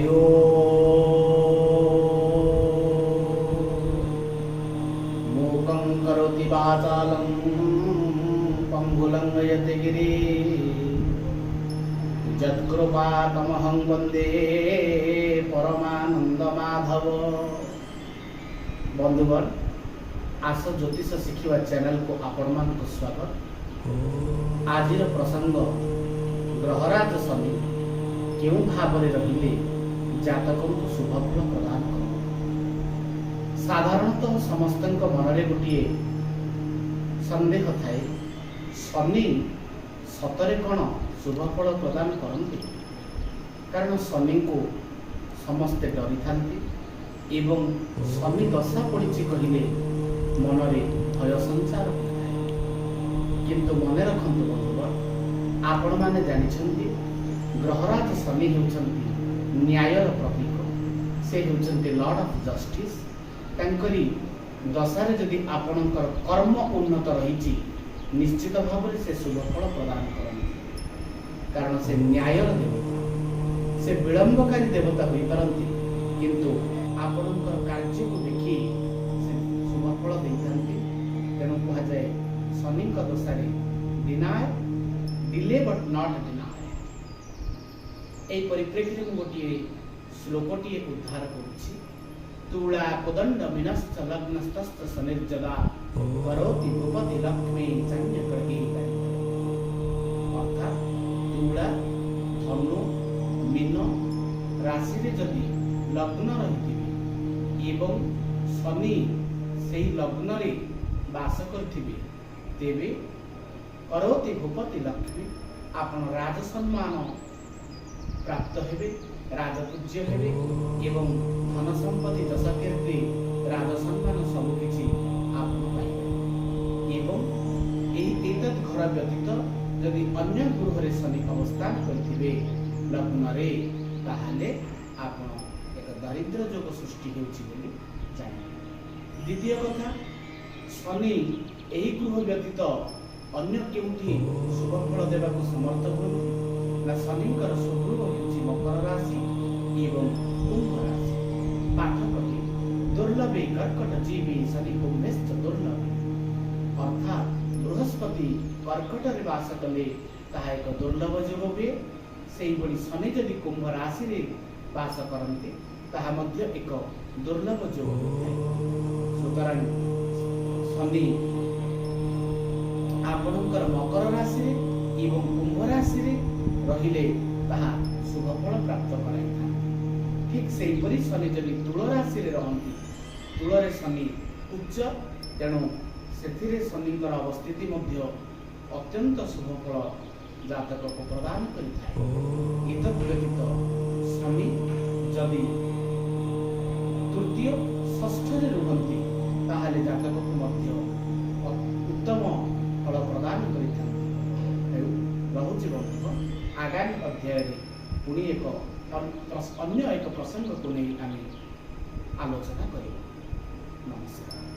हरि मूकं करोति वाचालं पंगुलंघयते गिरिं यत्कृपातमहं वन्दे परमानंदमाधव। बंधुगण, आस ज्योतिष शिखिवा चैनल को आपण मानक स्वागत। आज प्रसंग ग्रहराज शनि क्यों भाव रहिले जातक को शुभफल प्रदान कर। साधारणतः समस्त मनरे गोटे संदेह थाए, शनि सतरे कौन शुभफल प्रदान करते? कारण शनि को समस्ते डरी था एवं शनि दशा पड़ी कहले मनरे भय संचार होता है। किंतु मन रखु बंधुगण, आपण मैंने जानी ग्रहराज शनि होउछन्ति न्यायर प्रतीक, से होउछन्ति लॉर्ड ऑफ जस्टिस। तांकरी दशारे जदि आपणकर कर्म उन्नत रही निश्चित भाव से शुभफल प्रदान करते। कारण से न्यायर देवता, से विलंबकारी देवता हो पारती, किंतु आपणकर कार्य को देखि से शुभफल देइथांती। तेणु कहा जाए शनि दशारे deny delay but not deny. এই পরিপ্রেক্ষিতে গোটিয়ে শ্লোকটিয়ে উদ্ধার করছি। তুলা কোদণ্ড বিনস্ত লগ্নস্তস্ত শনির্জদা করোতি ভূপতি লক্ষ্মী চান্যগ্রহী। অর্থাৎ তুলা, ধনু, মীন রাশিরে যদি লগ্ন রহিথিবে এবং শনি সেই লগ্নরে বাস করথিবে, তেবে করোতি ভূপতি লক্ষ্মী, আপন রাজ সম্মান प्राप्त हेबे, राजपूज्य हेबे एवं धन संपत्ति दशा कीर्ति राज सम्मान सब किछि आपन पाइबे। एवं एतत् घर व्यतीत यदि अन्य गृह शनि अवस्थान करथिबे लग्न रे, ताहाले आपन एक दारिद्र्य जोग सृष्टि हेउछि बोली जानि। द्वितीय कथा, शनि एही गृह व्यतीत अन्य केउठी शुभफल देबाक समर्थ होई ना। शनिकर स्वगृह होउछि मकर राशि एवं कुंभ राशि। पाठक दुर्लभे कर्कट जीवी शनि कुंभेश्च दुर्लभे। अर्थात बृहस्पति कर्कट रे वास कले ताहा एक दुर्लभ योग हुए। सेही बड़ी शनि जदि कुंभ राशि रे वास करते ताहा मध्य एक दुर्लभ योग होता है। सुतरां शनि आपणकर मकर राशि रे एवं कुंभ राशि रे रहिले ताहा शुभफल प्राप्त कराइथा। ठीक सेही परि शनि जदि तुल राशि रे रहंती, तुलरे शनि उच्च, तेणु सेथिरे शनिकर अवस्थिति मध्य अत्यंत शुभफल जातक को प्रदान करिଥାଏ। एतद् व्यतीत शनि जदि तृतीय षष्ठ रे रुहंती, ताहाले जातक को मध्य उत्तम फल प्रदान करिथाନ୍ତି। रहुछि बंधुगण, आगामी अध्याय पुणी एक अन्य एक प्रसंग को नहीं आलोचना करिबा। नमस्कार।